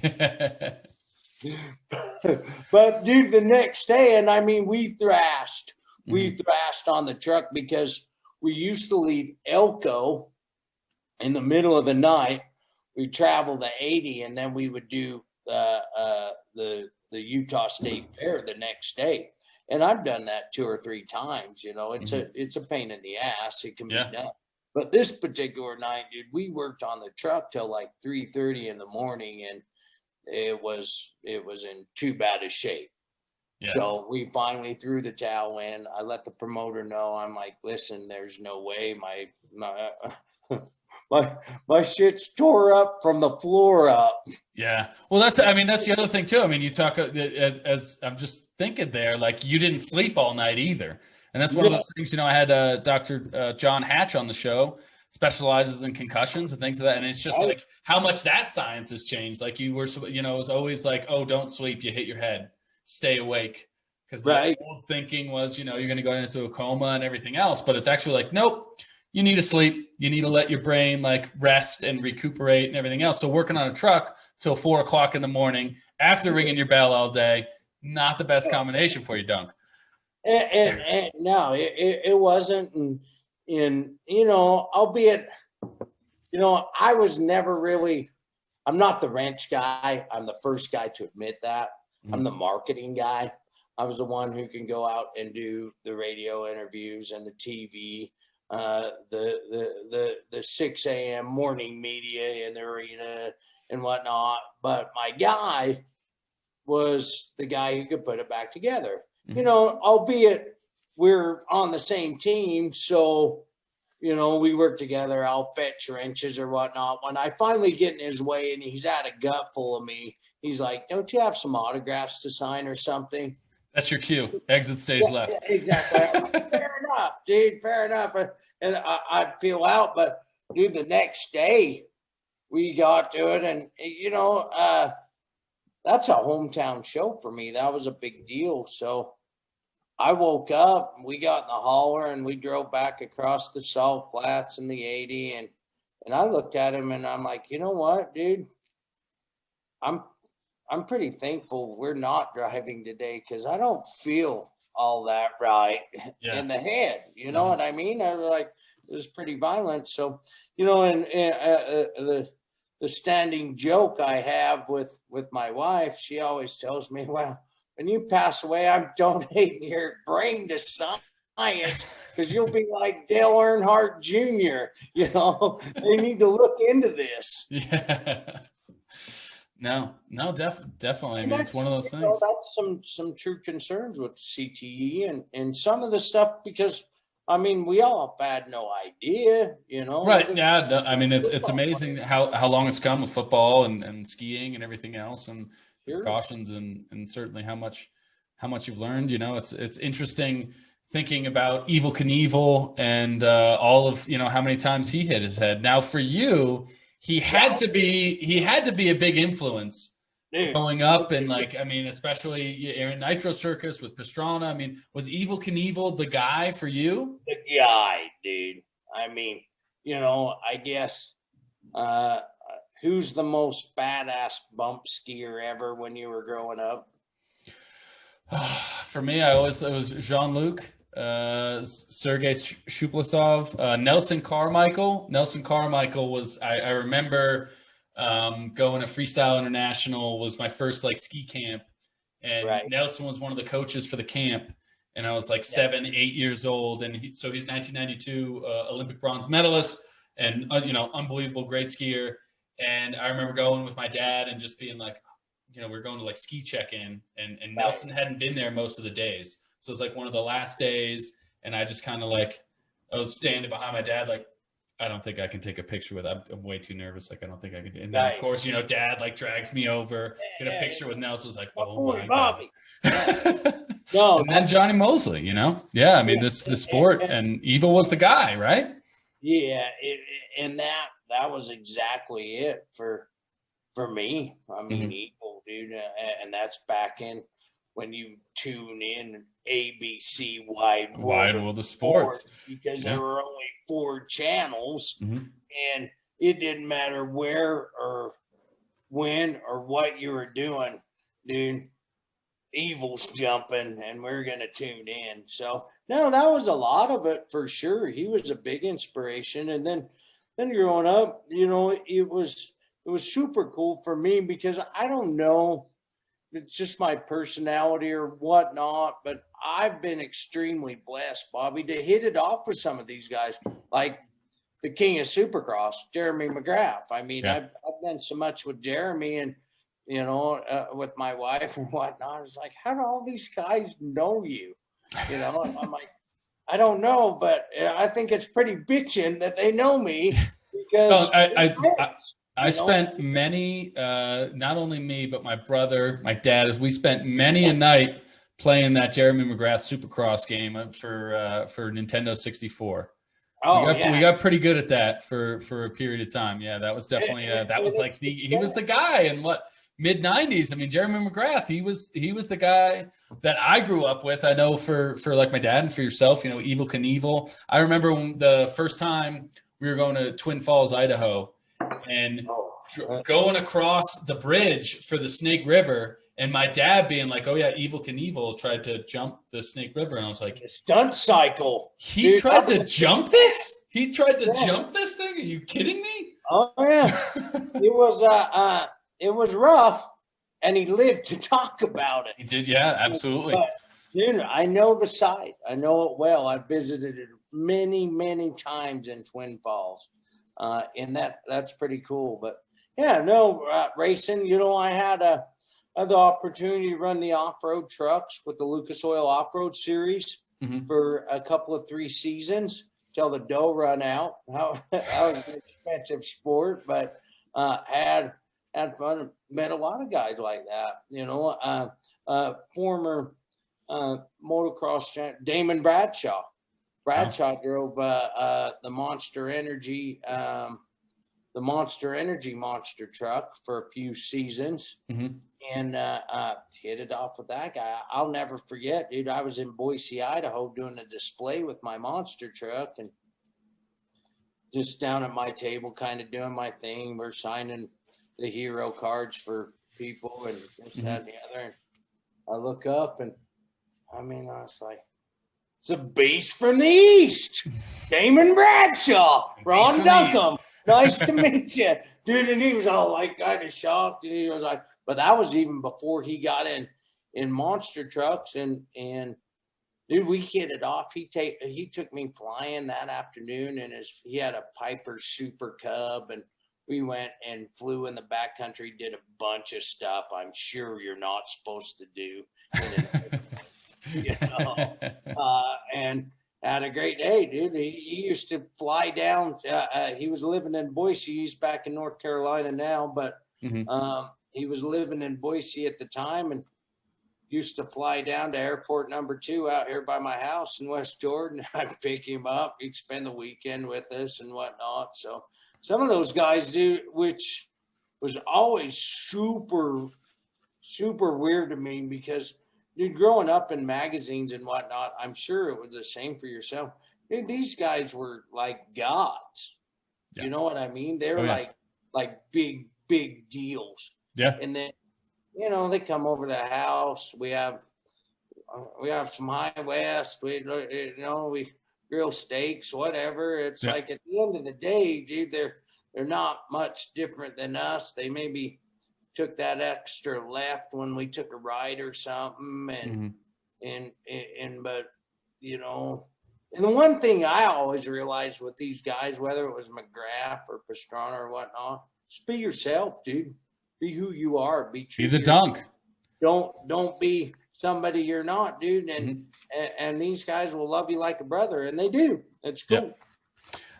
But, dude, the next day, and I mean, we thrashed on the truck because we used to leave Elko in the middle of the night. We traveled to 80, and then we would do the Utah State Fair the next day. And I've done that 2 or 3 times. It's a pain in the ass. It can be done. But this particular night, dude, we worked on the truck till like 3:30 in the morning, and it was in too bad a shape. So we finally threw the towel in. I let the promoter know. I'm like, listen, there's no way my shit's tore up from the floor up. Yeah. Well, that's the other thing too. I mean, you talk as I'm just thinking there, like you didn't sleep all night either. And that's one of those things, I had Dr. John Hatch on the show, specializes in concussions and things like that. And it's just like how much that science has changed. Like you were, it was always like, oh, don't sleep. You hit your head, stay awake. Because the old thinking was, you're going to go into a coma and everything else. But it's actually like, nope. You need to sleep. You need to let your brain like rest and recuperate and everything else. So working on a truck till 4 o'clock in the morning after ringing your bell all day, not the best combination for you, Dunk. And no, it wasn't. And in, you know, albeit, you know, I was never really, I'm not the wrench guy. I'm the first guy to admit that. I'm the marketing guy. I was the one who can go out and do the radio interviews and the TV, the 6 a.m. morning media in the arena and whatnot. But my guy was the guy who could put it back together. You know, albeit we're on the same team, so you know, we work together. I'll fetch wrenches or whatnot. When I finally get in his way and he's had a gut full of me, he's like, "Don't you have some autographs to sign or something?" That's your cue. Exit stage left. Yeah, exactly. Fair enough, dude. Fair enough. And I peel out, but dude, the next day we got to it, and you know, that's a hometown show for me. That was a big deal. So I woke up, we got in the hauler, and we drove back across the Salt Flats in the 80. And I looked at him and I'm like, you know what, dude? I'm pretty thankful we're not driving today because I don't feel all that right in the head. You know what I mean? I was like, it was pretty violent. So, you know, and the standing joke I have with my wife, she always tells me, well, when you pass away, I'm donating your brain to science because you'll be like Dale Earnhardt Jr. You know, they need to look into this. Yeah. No, definitely. I mean, it's one of those things. That's some true concerns with CTE and some of the stuff because, I mean, we all have had no idea, you know. Right. Yeah. I mean, it's amazing how long it's come with football and skiing and everything else and precautions and certainly how much you've learned. You know, it's interesting thinking about Evel Knievel and all of, you know, how many times he hit his head. Now for you, he had to be a big influence growing up. And like, I mean, especially in Nitro Circus with Pastrana. I mean, was Evel Knievel the guy for you? The guy, dude. I mean, you know, I guess who's the most badass bump skier ever when you were growing up? For me, it was Jean-Luc, Sergei Shuplasov, Nelson Carmichael. Nelson Carmichael was, I remember going to Freestyle International was my first like ski camp. And Nelson was one of the coaches for the camp. And I was like 7, 8 years old. And so he's 1992 Olympic bronze medalist and, you know, unbelievable, great skier. And I remember going with my dad and just being like, you know, we're going to like ski check-in and Nelson hadn't been there most of the days. So it's like one of the last days. And I just kind of like, I was standing behind my dad, like, I don't think I can take a picture with, I'm way too nervous. Like, I don't think I can do it. And then of course, you know, dad like drags me over, get a picture with Nelson. Was like, oh my God. No, and then Johnny Mosley, you know? Yeah. I mean, the sport and Evel was the guy, right? Yeah. And that was exactly it for me. I mean, Evel, dude. And that's back in when you tune in ABC Wide World of Sports because there were only 4 channels and it didn't matter where or when or what you were doing, dude. Evel's jumping and we're going to tune in. So no, that was a lot of it for sure. He was a big inspiration. And then growing up, you know, it was super cool for me because I don't know, it's just my personality or whatnot, but I've been extremely blessed, Bobby, to hit it off with some of these guys, like the king of Supercross, Jeremy McGrath. I mean, I've done so much with Jeremy and, you know, with my wife and whatnot. I was like, how do all these guys know you? You know, and I'm like, I don't know, but I think it's pretty bitching that they know me because I spent many, not only me, but my brother, my dad, we spent many a night playing that Jeremy McGrath Supercross game for Nintendo 64. We got pretty good at that for a period of time. Yeah, that was definitely that was like he was the guy in what mid 90s. I mean, Jeremy McGrath, he was the guy that I grew up with. I know for like my dad and for yourself, you know, Evel Knievel. I remember when the first time we were going to Twin Falls, Idaho, and going across the bridge for the Snake River, And my dad being like, "Oh yeah, Evil Knievel tried to jump the Snake River," and I was like, "Stunt cycle." He Dude, tried to jump this? He tried to Yeah. jump this thing? Are you kidding me? Oh yeah, it was rough, and he lived to talk about it. He did, yeah, absolutely. But dude, I know the site. I know it well. I visited it many, many times in Twin Falls, and that's pretty cool. But yeah, no racing. You know, I had the opportunity to run the off-road trucks with the Lucas Oil Off-Road Series for a couple of 3 seasons till the dough run out. That was an expensive sport, but had fun. Met a lot of guys like that. You know, former motocross champ Damon Bradshaw. Bradshaw drove the Monster Energy monster truck for a few seasons, and hit it off with that guy. I'll never forget, dude. I was in Boise, Idaho, doing a display with my monster truck, and just down at my table, kind of doing my thing. We're signing the hero cards for people and this, that, and the other. And I look up, and I was like, it's a beast from the East, Damon Bradshaw, Ron Duncombe. Nice to meet you, dude. And he was all like kind of shocked, and he was like, but that was even before he got in monster trucks, and dude, we hit it off. He took me flying that afternoon, and he had a Piper Super Cub, and we went and flew in the backcountry, did a bunch of stuff I'm sure you're not supposed to do. You know, and had a great day, dude. He used to fly down. He was living in Boise. He's back in North Carolina now, but he was living in Boise at the time, and used to fly down to airport number 2 out here by my house in West Jordan. I'd pick him up. He'd spend the weekend with us and whatnot. So some of those guys do, which was always super, super weird to me, because dude, growing up in magazines and whatnot, I'm sure it was the same for yourself. Dude, these guys were like gods. Yeah. You know what I mean? They were like big, big deals. Yeah. And then, you know, they come over to the house. We have some High West. We grill steaks, whatever. It's like at the end of the day, dude, they're not much different than us. They maybe took that extra left when we took a ride or something, but you know, and the one thing I always realized with these guys, whether it was McGrath or Pastrana or whatnot, just be yourself, dude. Be who you are. Be the dunk. Don't be somebody you're not, dude. And these guys will love you like a brother, and they do. It's cool. Yep.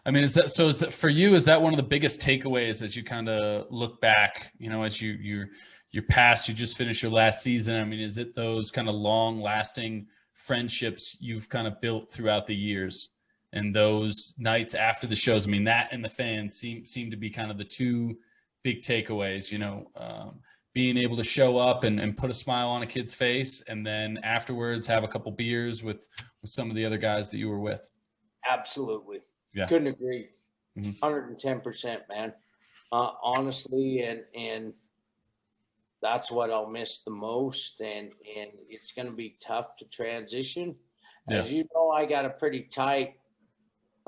I mean, is that for you? Is that one of the biggest takeaways as you kind of look back? You know, as you're past, you just finished your last season. I mean, is it those kind of long-lasting friendships you've kind of built throughout the years, and those nights after the shows? I mean, that and the fans seem to be kind of the two big takeaways. You know, being able to show up and put a smile on a kid's face, and then afterwards have a couple beers with some of the other guys that you were with. Absolutely. Yeah. Couldn't agree. 110%, man. Honestly, and that's what I'll miss the most. And it's going to be tough to transition. Yeah. As you know, I got a pretty tight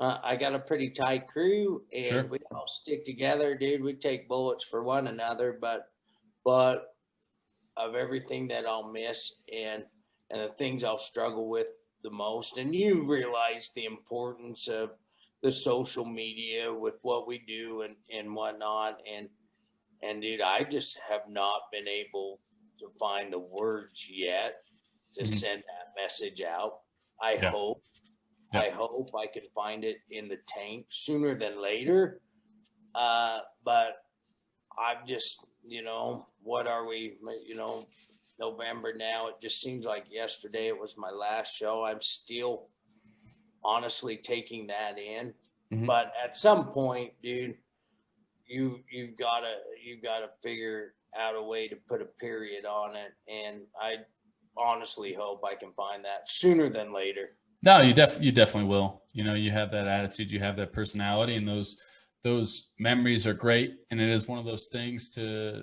crew, and we all stick together, dude. We take bullets for one another, but of everything that I'll miss and the things I'll struggle with the most. And you realize the importance of the social media with what we do and whatnot. And dude, I just have not been able to find the words yet to send that message out. I hope I can find it in the tank sooner than later. But I'm just, you know, what are we, you know, November now? It just seems like yesterday it was my last show. I'm still honestly taking that in, but at some point, dude, you've gotta figure out a way to put a period on it, and I honestly hope I can find that sooner than later. No, you definitely will. You know, you have that attitude, you have that personality, and those those memories are great, and it is one of those things to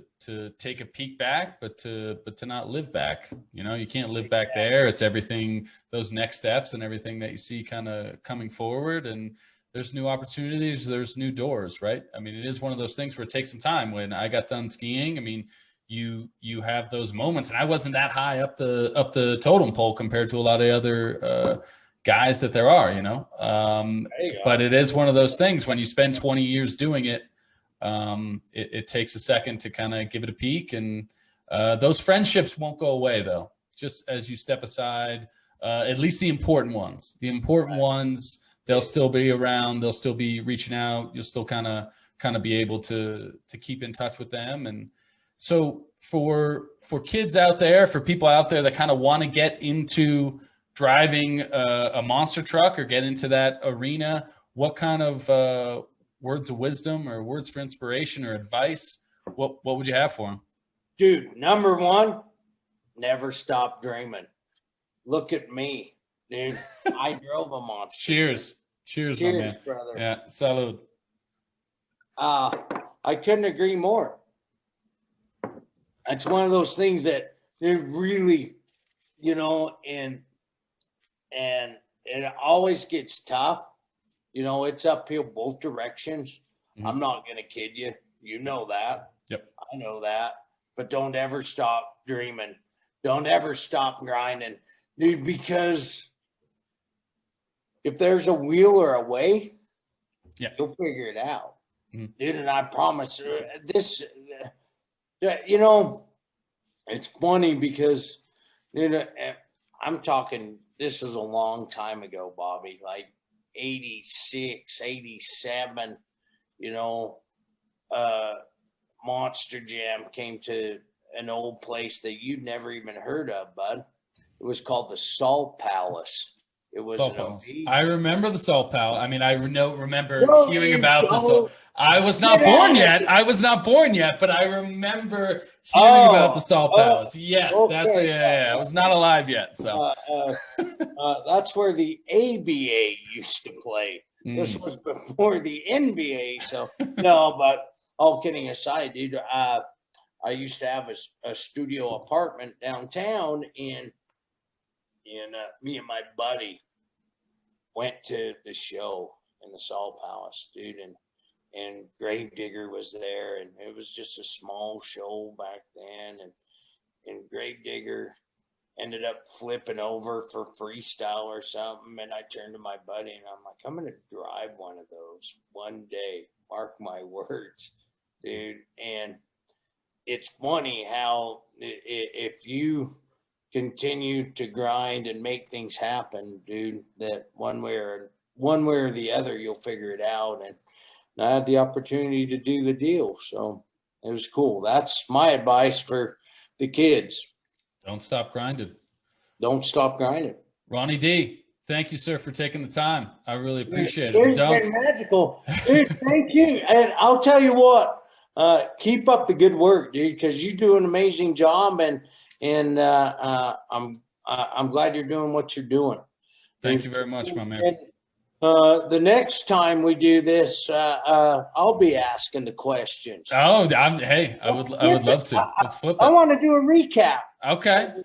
take a peek back, but to not live back. You know, you can't live back there. It's everything, those next steps and everything that you see kind of coming forward, and there's new opportunities, there's new doors, right? I mean, it is one of those things where it takes some time. When I got done skiing, I mean, you have those moments, and I wasn't that high up the totem pole compared to a lot of other guys that there are, you know. But it is one of those things when you spend 20 years doing it, it takes a second to kind of give it a peek, and those friendships won't go away though. Just as you step aside, at least the important ones, they'll still be around. They'll still be reaching out. You'll still kind of be able to keep in touch with them. And so for kids out there, for people out there that kind of want to get into driving a monster truck or get into that arena, what kind of words of wisdom or words for inspiration or advice, what would you have for them? Dude, number one, never stop dreaming. Look at me, dude. I drove a monster. Cheers, my man. Brother. Yeah, salud. I couldn't agree more. It's one of those things that it really, you know, and it always gets tough. You know, it's uphill both directions. Mm-hmm. I'm not going to kid you. You know that. Yep. I know that. But don't ever stop dreaming. Don't ever stop grinding. Dude, because if there's a wheel or a way, you'll figure it out. Mm-hmm. Dude, and I promise this, you know, it's funny because, you know, I'm talking, this is a long time ago, Bobby, like 86, 87, you know, Monster Jam came to an old place that you'd never even heard of, bud. It was called the Salt Palace. It was I remember the Salt Palace. I mean, I remember hearing about the Salt. I was not born yet. But I remember hearing about the Salt Palace. Yes, okay. I was not alive yet. So that's where the ABA used to play. This was before the NBA. So no, but all kidding aside, dude, I used to have a studio apartment downtown, and me and my buddy went to the show in the Salt Palace, dude, and Gravedigger was there, and it was just a small show back then, and Gravedigger ended up flipping over for freestyle or something, and I turned to my buddy and I'm like, I'm gonna drive one of those one day, mark my words, dude. And it's funny how if you continue to grind and make things happen, dude, that one way or the other, you'll figure it out. And I had the opportunity to do the deal. So it was cool. That's my advice for the kids. Don't stop grinding. Don't stop grinding. Ronnie D, thank you, sir, for taking the time. I really appreciate it. It's been magical. Dude, thank you. And I'll tell you what, keep up the good work, dude, because you do an amazing job, and I'm glad you're doing what you're doing. Thank you very much, my man. The next time we do this, I'll be asking the questions. Oh, I would love to. Let's flip it. I want to do a recap. Okay. So,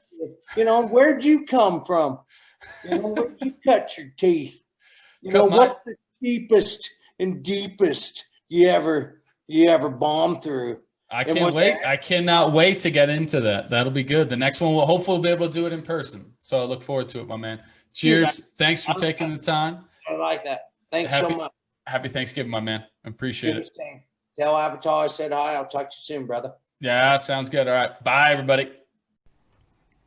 you know, where'd you come from? You know, where'd you cut your teeth? You know, what's the cheapest and deepest you ever bombed through? I can't wait. I cannot wait to get into that. That'll be good. The next one, we'll hopefully be able to do it in person. So I look forward to it, my man. Cheers. Thanks for taking the time. I like that. Thanks so much. Happy Thanksgiving, my man. I appreciate it. Tell Avatar I said hi. I'll talk to you soon, brother. Yeah, sounds good. All right. Bye, everybody.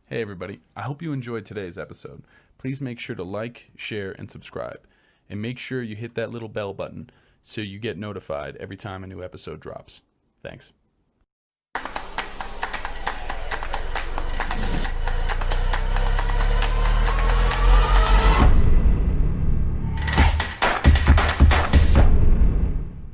Hey, everybody. I hope you enjoyed today's episode. Please make sure to like, share, and subscribe. And make sure you hit that little bell button so you get notified every time a new episode drops. Thanks.